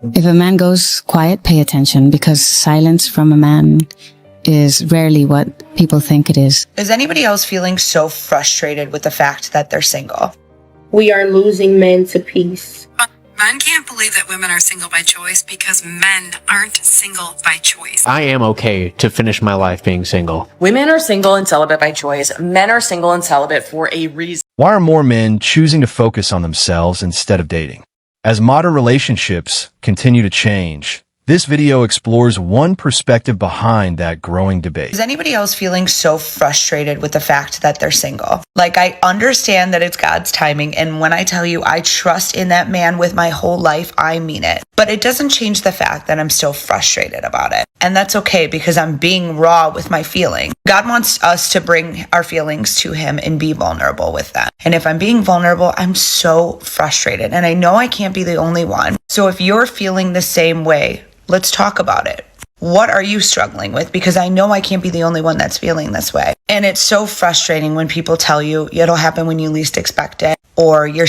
If a man goes quiet, pay attention, because silence from a man is rarely what people think it is. Is anybody else feeling so frustrated with the fact that they're single? We are losing men to peace. Men can't believe that women are single by choice because men aren't single by choice. I am okay to finish my life being single. Women are single and celibate by choice. Men are single and celibate for a reason. Why are more men choosing to focus on themselves instead of dating? As modern relationships continue to change, this video explores one perspective behind that growing debate. Is anybody else feeling so frustrated with the fact that they're single? Like, I understand that it's God's timing, and when I tell you I trust in that man with my whole life, I mean it. But it doesn't change the fact that I'm still frustrated about it. And that's okay, because I'm being raw with my feeling. God wants us to bring our feelings to him and be vulnerable with them. And if I'm being vulnerable, I'm so frustrated. And I know I can't be the only one. So if you're feeling the same way, let's talk about it. What are you struggling with? Because I know I can't be the only one that's feeling this way. And it's so frustrating when people tell you it'll happen when you least expect it, or are your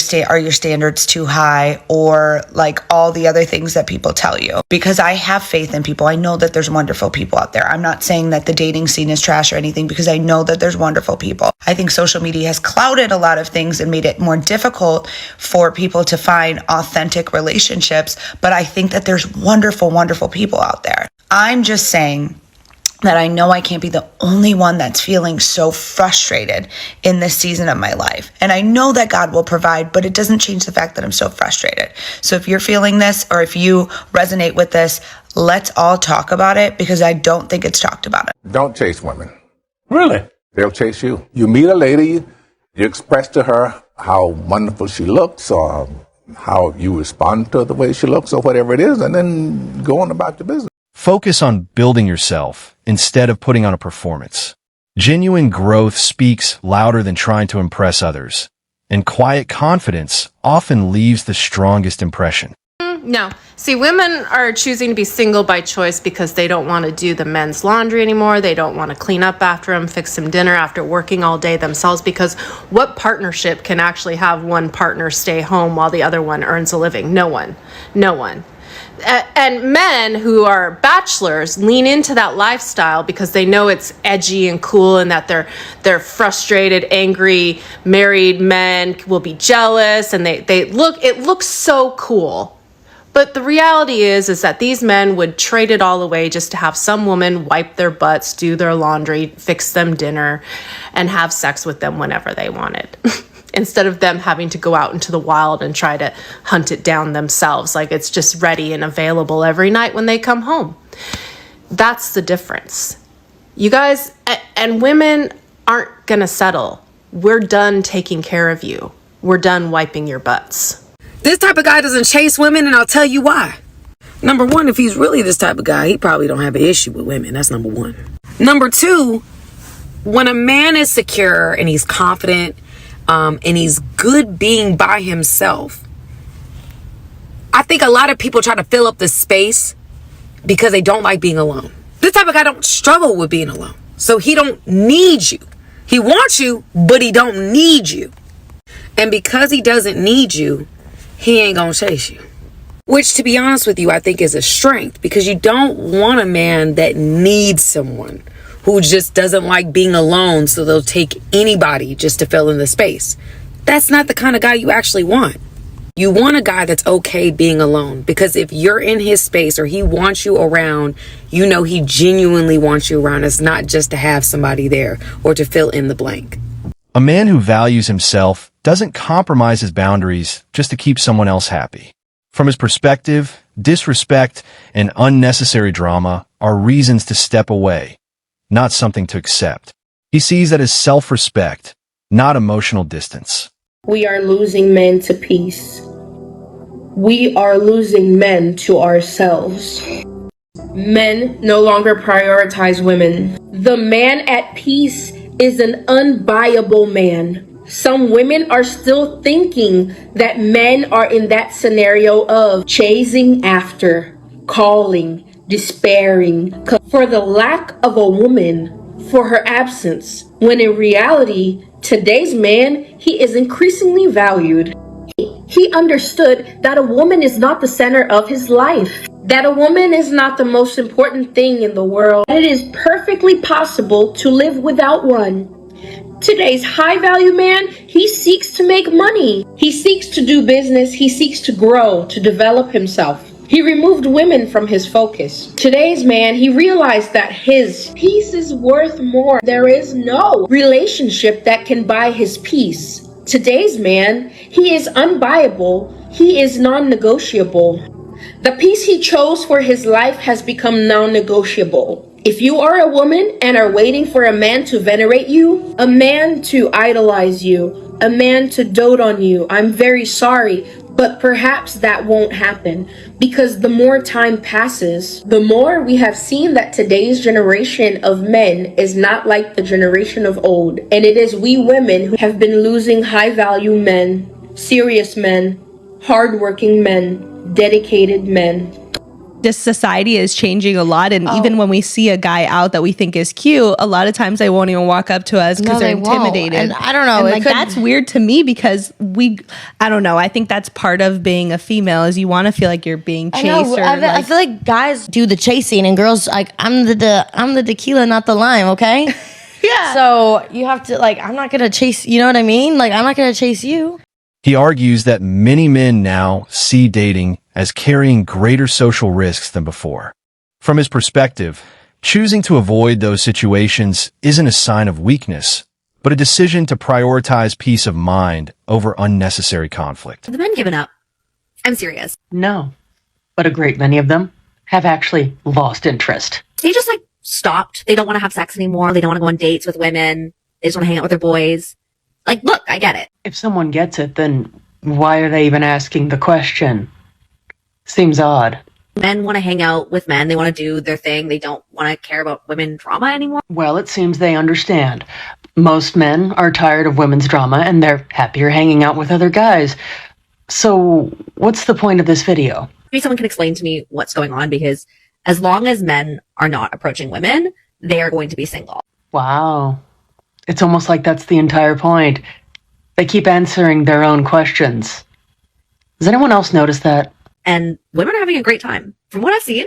standards too high, or like all the other things that people tell you. Because I have faith in people. I know that there's wonderful people out there. I'm not saying that the dating scene is trash or anything, because I know that there's wonderful people. I think social media has clouded a lot of things and made it more difficult for people to find authentic relationships. But I think that there's wonderful, wonderful people out there. I'm just saying that I know I can't be the only one that's feeling so frustrated in this season of my life. And I know that God will provide, but it doesn't change the fact that I'm so frustrated. So if you're feeling this, or if you resonate with this, let's all talk about it, because I don't think it's talked about. Don't chase women. Really? They'll chase you. You meet a lady, you express to her how wonderful she looks, or how you respond to the way she looks, or whatever it is, and then go on about your business. Focus on building yourself instead of putting on a performance. Genuine growth speaks louder than trying to impress others, and quiet confidence often leaves the strongest impression. No. See, women are choosing to be single by choice because they don't want to do the men's laundry anymore. They don't want to clean up after him, fix him dinner after working all day themselves, because what partnership can actually have one partner stay home while the other one earns a living? No one. No one. And men who are bachelors lean into that lifestyle because they know it's edgy and cool, and that they're frustrated, angry married men will be jealous, and it looks so cool. But the reality is that these men would trade it all away just to have some woman wipe their butts, do their laundry, fix them dinner, and have sex with them whenever they wanted. Instead of them having to go out into the wild and try to hunt it down themselves, like it's just ready and available every night when they come home. That's the difference. You guys, and women aren't gonna settle. We're done taking care of you. We're done wiping your butts. This type of guy doesn't chase women, and I'll tell you why. Number one, if he's really this type of guy, he probably don't have an issue with women. That's number one. Number two, when a man is secure and he's confident, and he's good being by himself, I think a lot of people try to fill up the space because they don't like being alone. This type of guy don't struggle with being alone. So he don't need you. He wants you, but he don't need you. And because he doesn't need you, he ain't gonna chase you. Which, to be honest with you, I think is a strength, because you don't want a man that needs someone, who just doesn't like being alone, so they'll take anybody just to fill in the space. That's not the kind of guy you actually want. You want a guy that's okay being alone, because if you're in his space or he wants you around, you know he genuinely wants you around. It's not just to have somebody there or to fill in the blank. A man who values himself doesn't compromise his boundaries just to keep someone else happy. From his perspective, disrespect and unnecessary drama are reasons to step away, not something to accept. He sees that as self-respect, not emotional distance. We are losing men to peace. We are losing men to ourselves. Men no longer prioritize women. The man at peace is an unbuyable man. Some women are still thinking that men are in that scenario of chasing after, calling, despairing for the lack of a woman, for her absence, when in reality, today's man, he is increasingly valued. He He understood that a woman is not the center of his life, that a woman is not the most important thing in the world. It is perfectly possible to live without one. Today's high-value man, he seeks to make money. He seeks to do business. He seeks to grow, to develop himself. He removed women from his focus. Today's man, he realized that his peace is worth more. There is no relationship that can buy his peace. Today's man, he is unbuyable. He is non-negotiable. The peace he chose for his life has become non-negotiable. If you are a woman and are waiting for a man to venerate you, a man to idolize you, a man to dote on you, I'm very sorry, but perhaps that won't happen, because the more time passes, the more we have seen that today's generation of men is not like the generation of old. And it is we women who have been losing high-value men, serious men, hardworking men, dedicated men. This society is changing a lot, and even when we see a guy out that we think is cute, a lot of times they won't even walk up to us because they're intimidated. And I don't know, and that's weird to me because I don't know, I think that's part of being a female is you want to feel like you're being chased. I feel like guys do the chasing and girls like I'm the tequila, not the lime, okay? Yeah. So you have to I'm not gonna chase, you know what I mean? Like I'm not gonna chase you. He argues that many men now see dating as carrying greater social risks than before. From his perspective, choosing to avoid those situations isn't a sign of weakness, but a decision to prioritize peace of mind over unnecessary conflict. Have the men given up? I'm serious. No, but a great many of them have actually lost interest. They just stopped. They don't want to have sex anymore. They don't want to go on dates with women. They just want to hang out with their boys. Look, I get it. If someone gets it, then why are they even asking the question? Seems odd. Men want to hang out with men. They want to do their thing. They don't want to care about women drama anymore. Well, it seems they understand. Most men are tired of women's drama and they're happier hanging out with other guys. So what's the point of this video? Maybe someone can explain to me what's going on, because as long as men are not approaching women, they are going to be single. Wow. It's almost like that's the entire point. They keep answering their own questions. Does anyone else notice that? And women are having a great time. From what I've seen,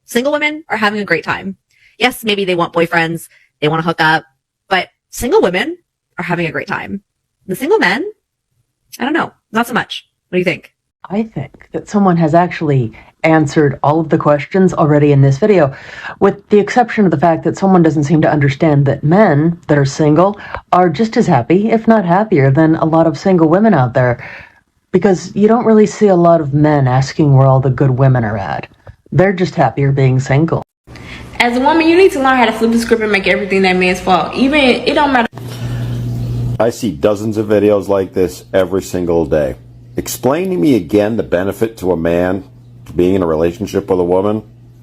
single women are having a great time. Yes, maybe they want boyfriends, they want to hook up, but single women are having a great time. The single men, I don't know, not so much. What do you think? I think that someone has actually answered all of the questions already in this video, with the exception of the fact that someone doesn't seem to understand that men that are single are just as happy, if not happier, than a lot of single women out there. Because you don't really see a lot of men asking where all the good women are at. They're just happier being single. As a woman, you need to learn how to flip the script and make everything that man's fault. Even, it don't matter. I see dozens of videos like this every single day. Explain to me again the benefit to a man being in a relationship with a woman,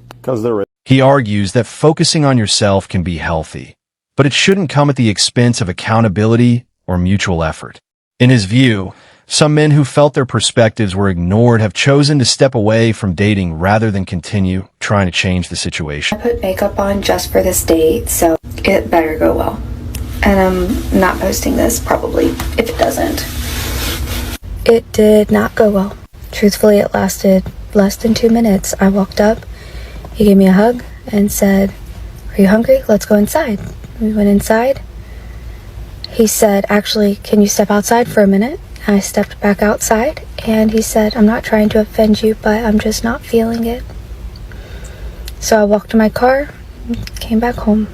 because there is. He argues that focusing on yourself can be healthy, but it shouldn't come at the expense of accountability or mutual effort. In his view, some men who felt their perspectives were ignored have chosen to step away from dating rather than continue trying to change the situation. I put makeup on just for this date, so it better go well. And I'm not posting this probably if it doesn't. It did not go well. Truthfully, it lasted less than 2 minutes. I walked up, he gave me a hug and said, "Are you hungry? Let's go inside." We went inside. He said, "Actually, can you step outside for a minute?" I stepped back outside and he said, "I'm not trying to offend you, but I'm just not feeling it." So I walked to my car, came back home.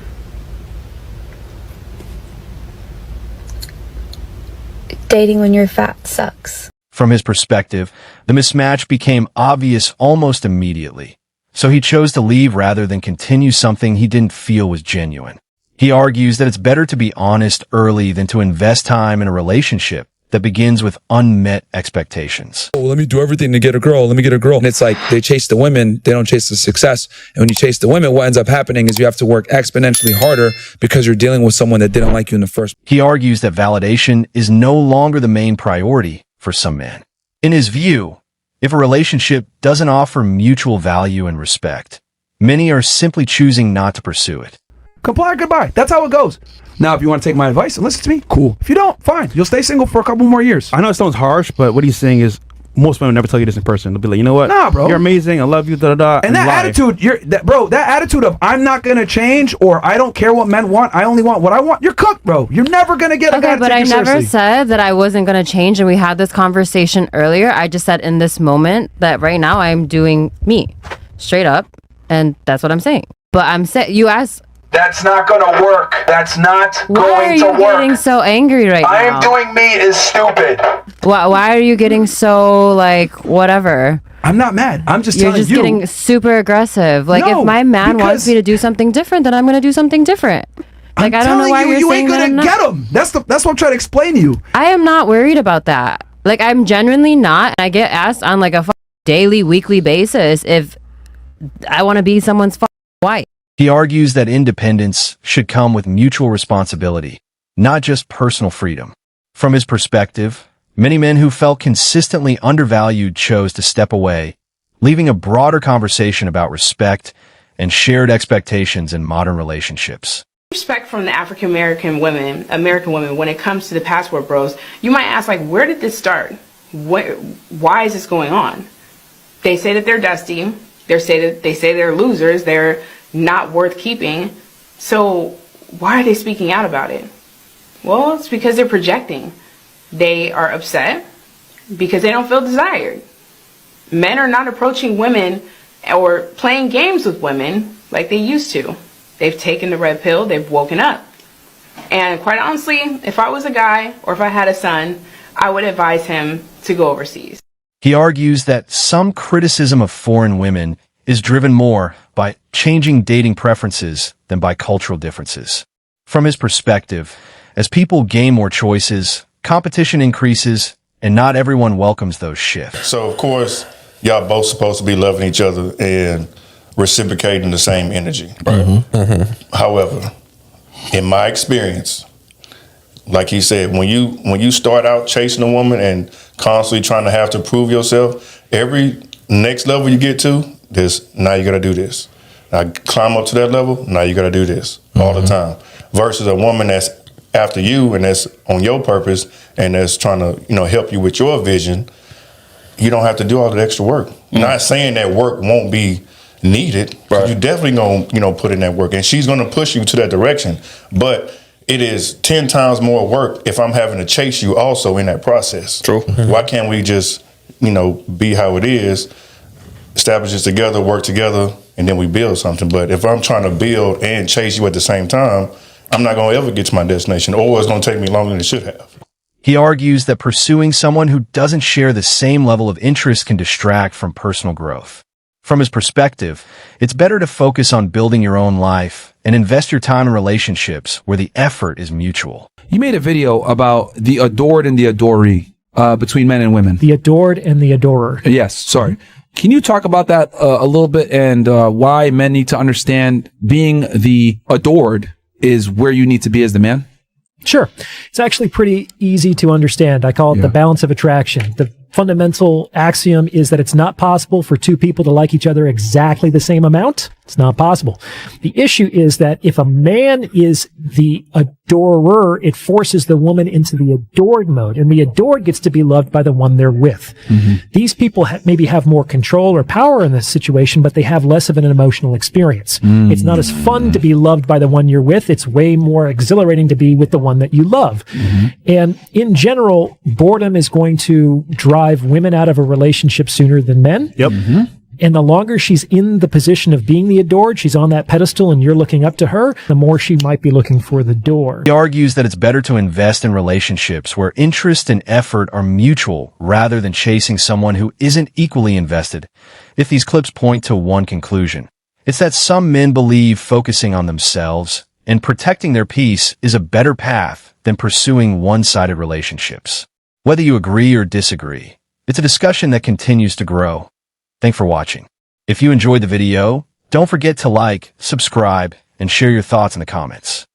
Dating when you're fat sucks. From his perspective, the mismatch became obvious almost immediately, so he chose to leave rather than continue something he didn't feel was genuine. He argues that it's better to be honest early than to invest time in a relationship that begins with unmet expectations. Oh, let me do everything to get a girl. Let me get a girl. And it's like they chase the women. They don't chase the success. And when you chase the women, what ends up happening is you have to work exponentially harder because you're dealing with someone that didn't like you in the first. He argues that validation is no longer the main priority for some men. In his view, if a relationship doesn't offer mutual value and respect, many are simply choosing not to pursue it. Comply, goodbye. That's how it goes. Now, if you want to take my advice and listen to me, cool. If you don't, fine. You'll stay single for a couple more years. I know it sounds harsh, but what he's saying is most women never tell you this in person. They'll be like, you know what? Nah, bro. You're amazing. I love you. Da da da. And that attitude, that attitude of I'm not gonna change or I don't care what men want. I only want what I want. You're cooked, bro. You're never gonna get a guy Okay, to but take I you never seriously. said that I wasn't going to change, and we had this conversation earlier. I just said in this moment that right now I'm doing me, straight up, and that's what I'm saying. But I'm saying, you asked, That's not gonna work. That's not why are going to you work. getting so angry right I now? am doing me is stupid. Why are you getting so, like, whatever? I'm not mad. I'm just You're telling just you. getting super aggressive. Like, No, if my man wants because- me to do something different, then I'm going to do something different. Like, I don't know why you're you saying ain't that gonna I'm not. get them. That's what I'm trying to explain to you. I am not worried about that. Like, I'm genuinely not. I get asked on, like, a daily, weekly basis if I want to be someone's wife. He argues that independence should come with mutual responsibility, not just personal freedom. From his perspective, many men who felt consistently undervalued chose to step away, leaving a broader conversation about respect and shared expectations in modern relationships. Respect from the American women, when it comes to the passport bros, you might ask, like, where did this start? Why is this going on? They say that they're dusty. They say they're losers. They're not worth keeping. So why are they speaking out about it? Well, it's because they're projecting. They are upset because they don't feel desired. Men are not approaching women or playing games with women like they used to. They've taken the red pill, they've woken up. And quite honestly, if I was a guy or if I had a son, I would advise him to go overseas. He argues that some criticism of foreign women is driven more by changing dating preferences than by cultural differences. From his perspective, as people gain more choices, competition increases, and not everyone welcomes those shifts. So, of course, y'all both supposed to be loving each other and reciprocating the same energy. Right? However, in my experience, like he said, when you start out chasing a woman and constantly trying to have to prove yourself, every next level you get to, now you got to do this. Now climb up to that level, now you got to do this all the time. Versus a woman that's after you and that's on your purpose and that's trying to help you with your vision. You don't have to do all the extra work. Not saying that work won't be needed. Right. You definitely gonna put in that work, and she's gonna push you to that direction. But it is 10 times more work if I'm having to chase you also in that process. True. Why can't we just be how it is? Establish this together, work together, and then we build something. But if I'm trying to build and chase you at the same time, I'm not going to ever get to my destination, or it's going to take me longer than it should have. He argues that pursuing someone who doesn't share the same level of interest can distract from personal growth. From his perspective, it's better to focus on building your own life and invest your time in relationships where the effort is mutual. You made a video about the adored and the adoree between men and women. The adored and the adorer. Yes, sorry. Can you talk about that a little bit and why men need to understand being the adored is where you need to be as the man? Sure. It's actually pretty easy to understand. I call it the balance of attraction. The fundamental axiom is that it's not possible for two people to like each other exactly the same amount. It's not possible. The issue is that if a man is the adorer, it forces the woman into the adored mode, and the adored gets to be loved by the one they're with. These people maybe have more control or power in this situation, but they have less of an emotional experience. It's not as fun to be loved by the one you're with. It's way more exhilarating to be with the one that you love. And in general, boredom is going to drive women out of a relationship sooner than men. Yep. And the longer she's in the position of being the adored, she's on that pedestal and you're looking up to her, the more she might be looking for the door. He argues that it's better to invest in relationships where interest and effort are mutual rather than chasing someone who isn't equally invested. If these clips point to one conclusion, it's that some men believe focusing on themselves and protecting their peace is a better path than pursuing one-sided relationships. Whether you agree or disagree, it's a discussion that continues to grow. Thanks for watching. If you enjoyed the video, don't forget to like, subscribe, and share your thoughts in the comments.